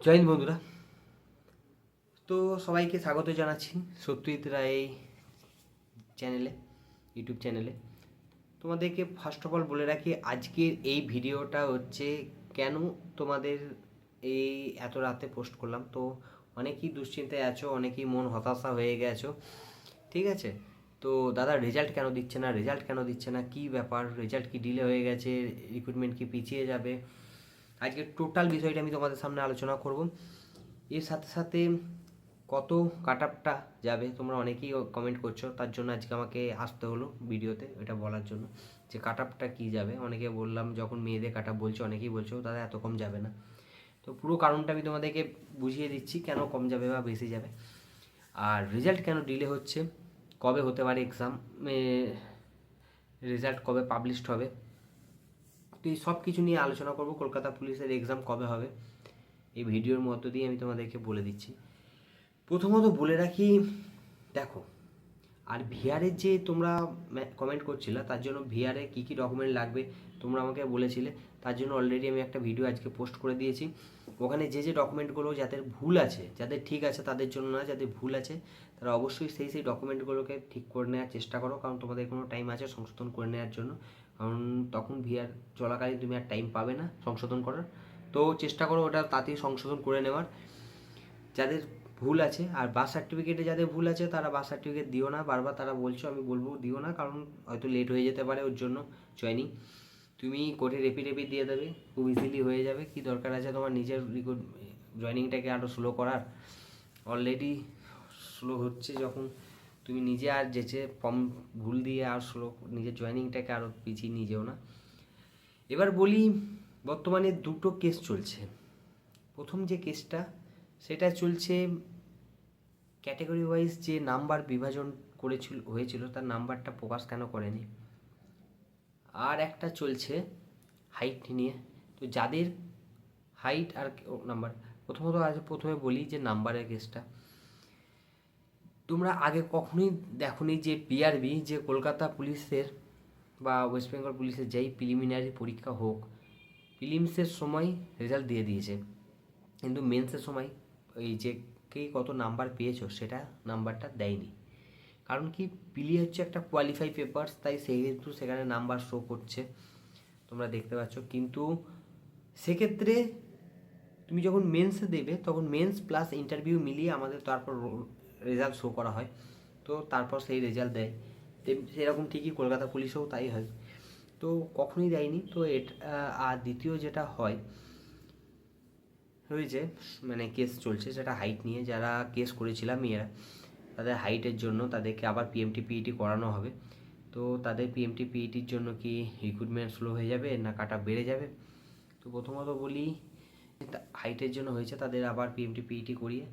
জয় হিন্দ বন্ধুরা। তো সবাইকে স্বাগত জানাচ্ছি সত্যজিৎ রায় চ্যানেলে, ইউটিউব চ্যানেলে। তোমাদেরকে ফার্স্ট অফ অল বলে রাখি, আজকের এই ভিডিওটা হচ্ছে কেন তোমাদের এই এত রাতে পোস্ট করলাম। তো অনেকেই দুশ্চিন্তায় আছো, অনেকেই মন হতাশা হয়ে গেছো, ঠিক আছে? তো দাদা রেজাল্ট কেন দিচ্ছে না, রেজাল্ট কেন দিচ্ছে না, কী ব্যাপার, রেজাল্ট কি ডিলে হয়ে গেছে, রিক্রুটমেন্ট কি পিছিয়ে যাবে? আজকে টোটাল বিষয়টা আমি তোমাদের সামনে আলোচনা করব। এর সাথে সাথে কত কাট আপটা যাবে, তোমরা অনেকেই কমেন্ট করছো, তার জন্য আজকে আমাকে আসতে হলো ভিডিওতে এটা বলার জন্য যে কাট আপটা কী যাবে। অনেকে বললাম যখন মেয়েদের কাট আপ বলছো, অনেকেই বলছো দাদা এত কম যাবে না। তো পুরো কারণটা আমি তোমাদেরকে বুঝিয়ে দিচ্ছি কেন কম যাবে বা বেশি যাবে, আর রেজাল্ট কেন ডিলে হচ্ছে, কবে হতে পারে এক্সাম, রেজাল্ট কবে পাবলিশড হবে। তো এই সব কিছু নিয়ে আলোচনা করব। কলকাতা পুলিশের এক্সাম কবে হবে এই ভিডিওর মধ্য দিয়ে আমি তোমাদেরকে বলে দিচ্ছি। প্রথমত বলে রাখি, দেখো, আর ভিআরের যে তোমরা কমেন্ট করছিলে তার জন্য ভিআরে কী কী ডকুমেন্ট লাগবে তোমরা আমাকে বলেছিলে, তার জন্য অলরেডি আমি একটা ভিডিও আজকে পোস্ট করে দিয়েছি। ওখানে যে যে ডকুমেন্টগুলো যাদের ভুল আছে, যাদের ঠিক আছে তাদের জন্য না, যাদের ভুল আছে তারা অবশ্যই সেই ডকুমেন্টগুলোকে ঠিক করে নেওয়ার চেষ্টা করো, কারণ তোমাদের কোনো টাইম আছে সংশোধন করে নেওয়ার জন্য, কারণ তখন ভিআর চলাকালীন তুমি আর টাইম পাবে না সংশোধন করার। তো চেষ্টা করো ওটা তাড়াতাড়ি সংশোধন করে নেওয়ার। যাদের ভুল আছে, আর বার্থ সার্টিফিকেটে যাদের ভুল আছে তারা বার্থ সার্টিফিকেট দিও না, বারবার তারা বলছো, আমি বলবো দিও না, কারণ হয়তো লেট হয়ে যেতে পারে ওর জন্য জয়নিং। তুমি কোর্টে রেপি দিয়ে দেবে, খুব ইজিলি হয়ে যাবে। কি দরকার আছে তোমার নিজের জয়নিংটাকে আরও স্লো করার? অলরেডি স্লো হচ্ছে যখন, তুমি নিজে আর যেচে ফর্ম ভুল দিয়ে আর স্লো নিজের জয়নিংটাকে আরও পিছিয়ে নিয়ে যেও না। এবার বলি, বর্তমানে দুটো কেস চলছে। প্রথম যে কেসটা সেটা চলছে ক্যাটাগরি ওয়াইজ যে নাম্বার বিভাজন হয়েছিল তার নাম্বারটা প্রকাশ কেন করেনি, আর একটা চলছে হাইট নিয়ে। তো যাদের হাইট আর নাম্বার, প্রথমে বলি যে নাম্বারের কেসটা। তোমরা আগে কখনোই দেখোনি যে পিআরবি, যে কলকাতা পুলিশের বা ওয়েস্ট বেঙ্গল পুলিশের যেই প্রিলিমিনারি পরীক্ষা হোক, প্রিলিমসের সময় রেজাল্ট দিয়ে দিয়েছে, কিন্তু মেন্সের সময় এই যে কে কত নাম্বার পেয়েছো সেটা নাম্বারটা দেয়নি। কারণ কি, পিলি হচ্ছে একটা কোয়ালিফাই পেপারস, তাই সেহেতু সেখানে নাম্বার শো করছে, তোমরা দেখতে পাচ্ছ। কিন্তু সেক্ষেত্রে তুমি যখন মেন্সে দেবে তখন মেন্স প্লাস ইন্টারভিউ মিলিয়ে আমাদের তারপর রেজাল্ট শো করা হয়, তো তারপর সেই রেজাল্ট দেয়। সেরকম ঠিকই কলকাতা পুলিশেও তাই হয়, তো কখনোই দেয়নি। তো এটা, আর দ্বিতীয় যেটা হয় হয়েছে, মানে কেস চলছে সেটা হাইট নিয়ে। যারা কেস করেছিলাম মেয়েরা, তাদের হাইটের জন্য তাদেরকে আবার পিএমটি পিইটি করানো হবে। তো তাদের পিএমটি পিইটির জন্য কি রিক্রুটমেন্ট স্লো হয়ে যাবে না কাটা বেড়ে যাবে? তো প্রথমত বলি, হাইটের জন্য হয়েছে, তাদের আবার পিএমটি পিইটি করিয়ে,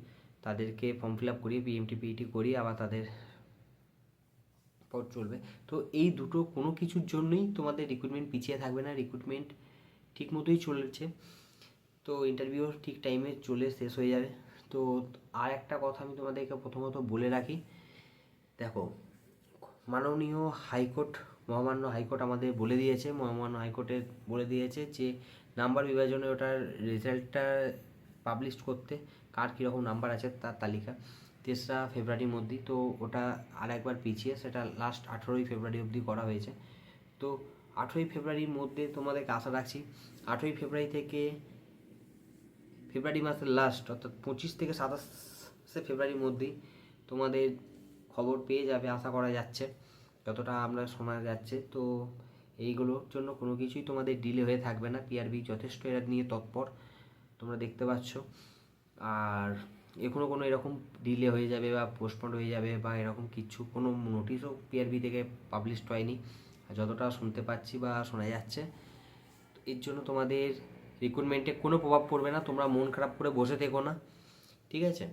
তাদেরকে ফর্ম ফিল আপ করিয়ে পিএমটি পিইটি করিয়ে আবার তাদের পথ চলবে। তো এই দুটো কোনো কিছুর জন্যই তোমাদের রিক্রুটমেন্ট পিছিয়ে থাকবে না, রিক্রুটমেন্ট ঠিক মতোই চলছে। তো ইন্টারভিউ ঠিক টাইমে চলে শেষ হয়ে যাবে। তো আর একটা কথা আমি তোমাদেরকে প্রথমত বলে রাখি, দেখো, মাননীয় হাইকোর্ট, মহামান্য হাইকোর্ট আমাদের বলে দিয়েছে, মহামান্য হাইকোর্টে বলে দিয়েছে যে নাম্বার বিভাজনে ওটার রেজাল্টটা পাবলিশ করতে, কার কীরকম নাম্বার আছে তার তালিকা 3রা ফেব্রুয়ারির মধ্যেই। তো ওটা আর একবার পিছিয়ে সেটা লাস্ট 18ই ফেব্রুয়ারি অবধি করা হয়েছে। তো 18ই ফেব্রুয়ারির মধ্যে তোমাদেরকে আশা রাখছি। 8ই ফেব্রুয়ারি থেকে ফেব্রুয়ারি মাসের লাস্ট, অর্থাৎ 25 থেকে 27শে ফেব্রুয়ারির মধ্যেই তোমাদের খবর পেয়ে যাবে আশা করা যাচ্ছে, যতটা আমরা শোনা যাচ্ছে। তো এইগুলোর জন্য কোনো কিছুই তোমাদের ডিলে হয়ে থাকবে না, পিআরবি যথেষ্ট এরা নিয়ে তৎপর, তোমরা দেখতে পাচ্ছ। আর এখনও কোনো এরকম ডিলে হয়ে যাবে বা পোস্টপন্ড হয়ে যাবে বা এরকম কিছু কোনো নোটিশও পিআরবি থেকে পাবলিশড হয়নি, যতটা শুনতে পাচ্ছি বা শোনা যাচ্ছে। এর জন্য তোমাদের রিক্রুটমেন্টে কোনো প্রভাব পড়বে না, তোমরা মন খারাপ করে বসে থেকো না, ঠিক আছে?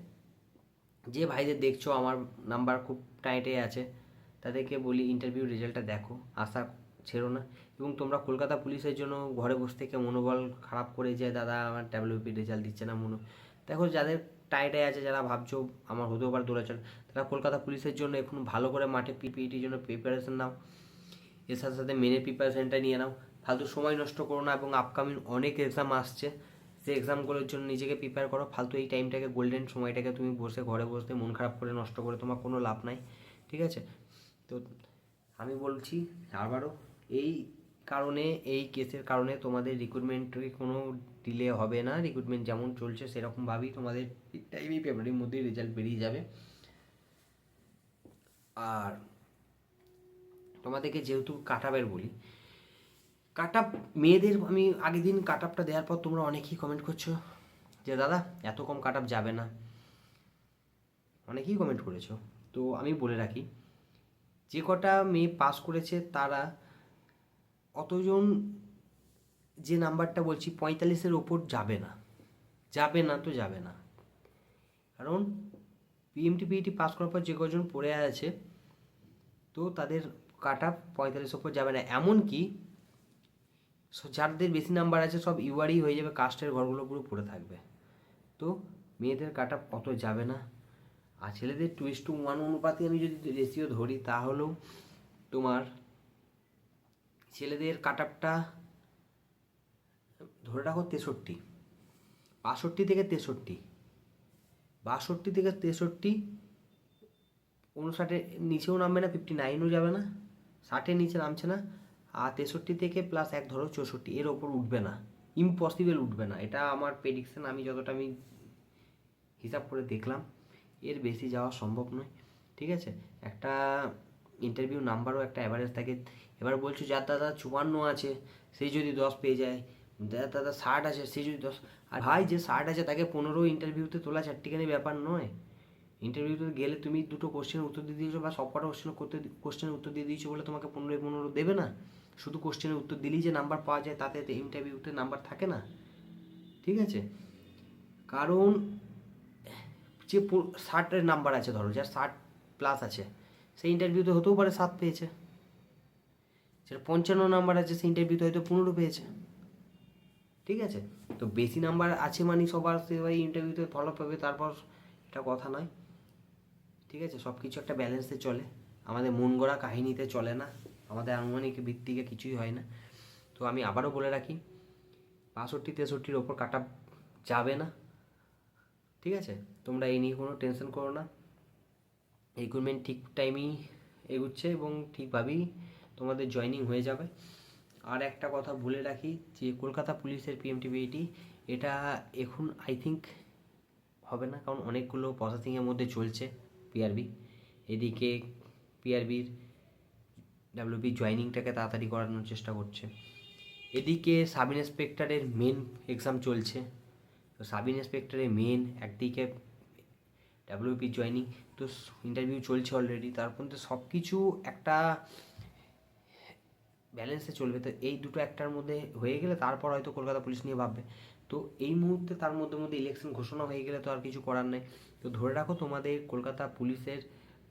যে ভাইদের দেখছো আমার নাম্বার খুব টাইটে আছে, তাদেরকে বলি ইন্টারভিউ রেজাল্টটা দেখো, আশা ছেড়ো না। এবং তোমরা কলকাতা পুলিশের জন্য ঘরে বসে থেকে মনোবল খারাপ করে যে দাদা আমার ডাব্লিউপি রেজাল্ট দিচ্ছে না, দেখো যাদের টাইটে আছে, যারা ভাবছো আমার হতেও পারে দৌড়াচল, তারা কলকাতা পুলিশের জন্য এখন ভালো করে মাঠে পিপিইটির জন্য প্রিপারেশন নাও, এর সাথে সাথে মেনের প্রিপারেশনটা নিয়ে নাও, ফালতু সময় নষ্ট করো না। এবং আপকামিং অনেক এক্সাম আসছে, সে এক্সামগুলোর জন্য নিজেকে প্রিপেয়ার করো। ফালতু এই টাইমটাকে, গোল্ডেন সময়টাকে তুমি বসে ঘরে বসে মন খারাপ করে নষ্ট করে তোমার কোনো লাভ নাই, ঠিক আছে? তো আমি বলছি আবারও, এই কারণে, এই কেসের কারণে তোমাদের রিক্রুটমেন্টে কোনো ডিলে হবে না। রিক্রুটমেন্ট যেমন চলছে সেরকমভাবেই তোমাদের টাইমই ফেব্রুয়ারির মধ্যেই রেজাল্ট বেরিয়ে যাবে। আর তোমাদেরকে যেহেতু কাট আপের বলি, কাট আপ মেয়েদের, আমি আগের দিন কাট আপটা দেওয়ার পর তোমরা অনেকেই কমেন্ট করছো যে দাদা এত কম কাট আপ যাবে না, অনেকেই কমেন্ট করেছো। তো আমি বলে রাখি, যে কটা মেয়ে পাস করেছে তারা অতজন, যে নাম্বারটা বলছি 45-এর ওপর যাবে না, যাবে না তো যাবে না। কারণ পিএমটি পিইটি পাস করার পর যে কজন পড়ে আছে, তো তাদের কাট আপ 45 ওপর যাবে না। এমনকি যাদের বেশি নাম্বার আছে সব ইউআরই হয়ে যাবে, কাস্টের ঘরগুলো পুরো পড়ে থাকবে। তো মেয়েদের কাট আপ অত যাবে না। আর ছেলেদের 2:1 অনুপাতে আমি যদি রেশিও ধরি, তাহলেও তোমার ছেলেদের কাট আপটা ধরে রাখো 63, 62 থেকে 63, 62 থেকে 63, 59-এর নিচেও নামবে না, 59ও যাবে না, 60-এর নিচে নামছে না। আর 63 থেকে প্লাস 1 ধরো 64, এর ওপর উঠবে না, ইম্পসিবল উঠবে না। এটা আমার প্রেডিকশন, আমি যতটা আমি হিসাব করে দেখলাম, এর বেশি যাওয়া সম্ভব নয়, ঠিক আছে? একটা ইন্টারভিউ নাম্বারও একটা অ্যাভারেজ থাকে। এবার বলছো যার দাদা 54 আছে সেই যদি 10 পেয়ে যায়, যার দাদা 60 আছে সেই যদি 10, আর ভাই যে 60 আছে তাকে 15 ইন্টারভিউতে তোলা চারটিখানি ব্যাপার নয়। ইন্টারভিউতে গেলে তুমি দুটো কোশ্চেনের উত্তর দিয়ে দিয়েছো, বা সব কটা কোশ্চেনের উত্তর দিয়ে দিয়েছো বলে তোমাকে 15 দেবে না। শুধু কোশ্চেনের উত্তর দিলেই যে নাম্বার পাওয়া যায় তাতে ইন্টারভিউতে নাম্বার থাকে না, ঠিক আছে? কারণ যে 60-এর নাম্বার আছে, ধরো যার 60+ আছে, সেই ইন্টারভিউতে হতেও পারে 7 পেয়েছে। যেটা 55 নাম্বার আছে সেই ইন্টারভিউতে হয়তো 15 পেয়েছে, ঠিক আছে? তো বেশি নাম্বার আছে মানে সবার সেভাবে ইন্টারভিউতে ভালো পাবে তারপর, এটা কথা নয়, ঠিক আছে? সব কিছু একটা ব্যালেন্সে চলে, আমাদের মন গড়া কাহিনীতে চলে না, আমাদের আনুমানিক ভিত্তিকে কিছুই হয় না। তো আমি আবারও বলে রাখি, 65-63-র ওপর কাট আপ যাবে না, ঠিক আছে? তোমরা এই নিয়ে কোনো টেনশন করো না। রিক্রুটমেন্ট ঠিক টাইমেই এগুচ্ছে এবং ঠিকভাবেই তোমাদের জয়েনিং হয়ে যাবে। আর একটা কথা বলে রাখি, যে কলকাতা পুলিশের পিএমটিপিএটি এটা এখন আই থিঙ্ক হবে না, কারণ অনেকগুলো প্রসেসিংয়ের মধ্যে চলছে পিআরবি। এদিকে পিআরবির ডাব্লিউবি জয়েনিংটাকে তাড়াতাড়ি করানোর চেষ্টা করছে, এদিকে সাব ইন্সপেক্টরের মেন এক্সাম চলছে। তো সাব ইন্সপেক্টরের মেন একদিকে, ডাব্লিউপি জয়েনিং, তো ইন্টারভিউ চলছে অলরেডি, তার মধ্যে সব কিছু একটা ব্যালেন্সে চলবে। তো এই দুটো একটার মধ্যে হয়ে গেলে তারপর হয়তো কলকাতা পুলিশ নিয়ে ভাববে। তো এই মুহূর্তে তার মধ্যে মধ্যে ইলেকশন ঘোষণা হয়ে গেলে তো আর কিছু করার নেই। তো ধরে রাখো তোমাদের কলকাতা পুলিশের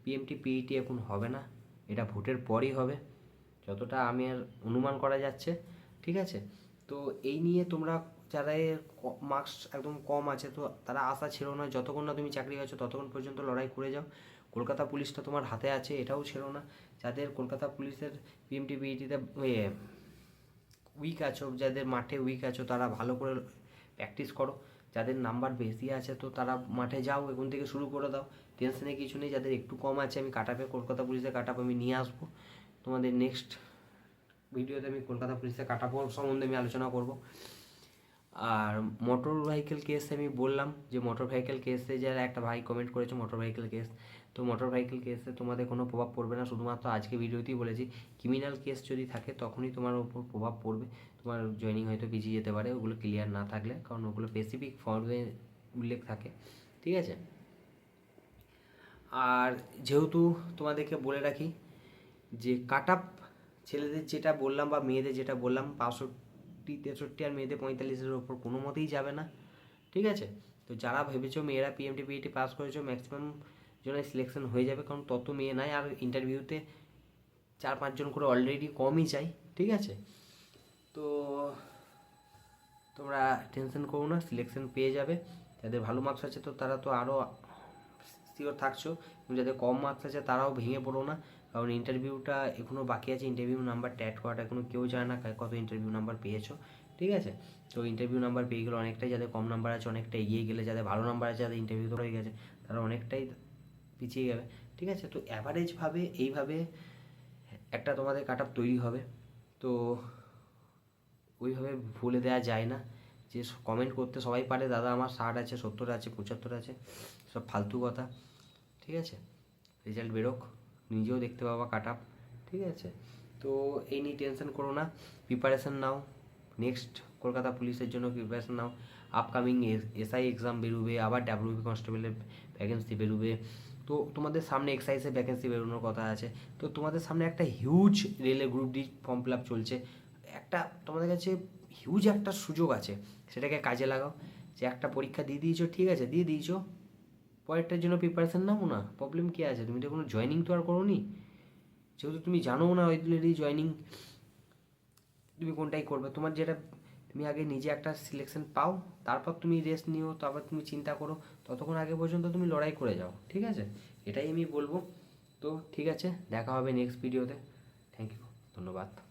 পিএমটি পিইটি এখন হবে না, এটা ভোটের পরই হবে, যতটা আমি আর অনুমান করা যাচ্ছে, ঠিক আছে? তো এই নিয়ে তোমরা যারা মার্কস একদম কম আছে, তো তারা আশা ছিল না, যতক্ষণ না তুমি চাকরি পাচ্ছ ততক্ষণ পর্যন্ত লড়াই করে যাও। কলকাতা পুলিশটা তোমার হাতে আছে, এটাও ছিল না। যাদের কলকাতা পুলিশের পিএমটি পিইটিতে উইক আছো, যাদের মাঠে উইক আছো, তারা ভালো করে প্র্যাকটিস করো। যাদের নাম্বার বেশি আছে তো তারা মাঠে যাও, এখন থেকে শুরু করে দাও, টেনশনে কিছু নেই। যাদের একটু কম আছে, আমি কাট আপে, কলকাতা পুলিশের কাট আপ আমি নিয়ে আসবো তোমাদের নেক্সট ভিডিওতে। আমি কলকাতা পুলিশের কাট আপ সম্বন্ধে আমি আলোচনা করব। আর মোটর ভেহিকেল কেস আমি বললাম, যে মোটর ভেহিকেল কেসে যারা একটা ভাই কমেন্ট করেছে মোটর ভেহিকেল কেস, তো মোটর ভেহিকেল কেসে তোমাদের কোনো প্রভাব পড়বে না। শুধুমাত্র আজকে ভিডিওতেই বলেছি, ক্রিমিনাল কেস যদি থাকে তখনই তোমার উপর প্রভাব পড়বে, তোমার জয়েনিং হয়তো পিছিয়ে যেতে পারে, ওগুলো ক্লিয়ার না থাকলে, কারণ ওগুলো স্পেসিফিক ফর্মে উল্লেখ থাকে, ঠিক আছে? আর যেহেতু তোমাদেরকে বলে রাখি যে কাট আপ ছেলেদের যেটা বললাম বা মেয়েদের যেটা বললাম, 65-63 আর মেয়েদের 45-এর ওপর কোনো মতেই যাবে না, ঠিক আছে? তো যারা ভেবেছো মেয়েরা পিএমটি পিইটি পাস করেছো, ম্যাক্সিমাম জনের সিলেকশন হয়ে যাবে, কারণ তত মেয়ে নাই, আর ইন্টারভিউতে 4-5 জন করে অলরেডি কমই চাই, ঠিক আছে? তো তোমরা টেনশন করো না, সিলেকশন পেয়ে যাবে। যাদের ভালো মার্কস আছে তো তারা তো আরও শিওর থাকছো, এবং যাদের কম মার্কস আছে তারাও ভেঙে পড়ো না, কারণ ইন্টারভিউটা এখনও বাকি আছে। ইন্টারভিউ নাম্বারটা অ্যাড করাটা এখনও কেউ জানে না কত ইন্টারভিউ নাম্বার পেয়েছো, ঠিক আছে। তো ইন্টারভিউ নাম্বার পেয়ে গেলে অনেকটাই, যাদের কম নাম্বার আছে অনেকটা এগিয়ে গেলে, যাদের ভালো নাম্বার আছে যাদের ইন্টারভিউ তো হয়ে গেছে তারা অনেকটাই পিছিয়ে যাবে। ঠিক আছে, তো অ্যাভারেজভাবে এইভাবে একটা তোমাদের কাট আপ তৈরি হবে। তো ওইভাবে বলে দেওয়া যায় না, যে কমেন্ট করতে সবাই পারে দাদা আমার 60 আছে, 70 আছে, 75 আছে, সব ফালতু কথা। ঠিক আছে, রেজাল্ট বেরোক, নিজেও দেখতে পাবা কাট আপ। ঠিক আছে, তো এই নিয়ে টেনশন করো না, প্রিপারেশান নাও, নেক্সট কলকাতা পুলিশের জন্য প্রিপারেশান নাও। আপকামিং এসআই এক্সাম বেরোবে, আবার ডাব্লিউবি কনস্টেবলের ভ্যাকেন্সি বেরোবে। তো তোমাদের সামনে এক্সাইজের ভ্যাকেন্সি বেরোনোর কথা আছে। তো তোমাদের সামনে একটা হিউজ রেলে group D form fill up চলছে, একটা তোমাদের কাছে হিউজ একটা সুযোগ আছে, সেটাকে কাজে লাগাও। যে একটা পরীক্ষা দিয়ে দিয়েছো, ঠিক আছে দিয়ে দিয়েছো, পরেরটার জন্য প্রিপারেশান নাও না, প্রবলেম কী আছে? তুমি তো কোনো জয়েনিং তো আর করোনি, যেহেতু তুমি জানো না অলরেডি জয়েনিং তুমি কোনটাই করবে। তোমার যেটা, তুমি আগে নিজে একটা সিলেকশন পাও, তারপর তুমি রেস্ট নিও, তারপর তুমি চিন্তা করো, ততক্ষণ আগে পর্যন্ত তুমি লড়াই করে যাও। ঠিক আছে, এটাই আমি বলবো। তো ঠিক আছে, দেখা হবে নেক্সট ভিডিওতে। থ্যাংক ইউ, ধন্যবাদ।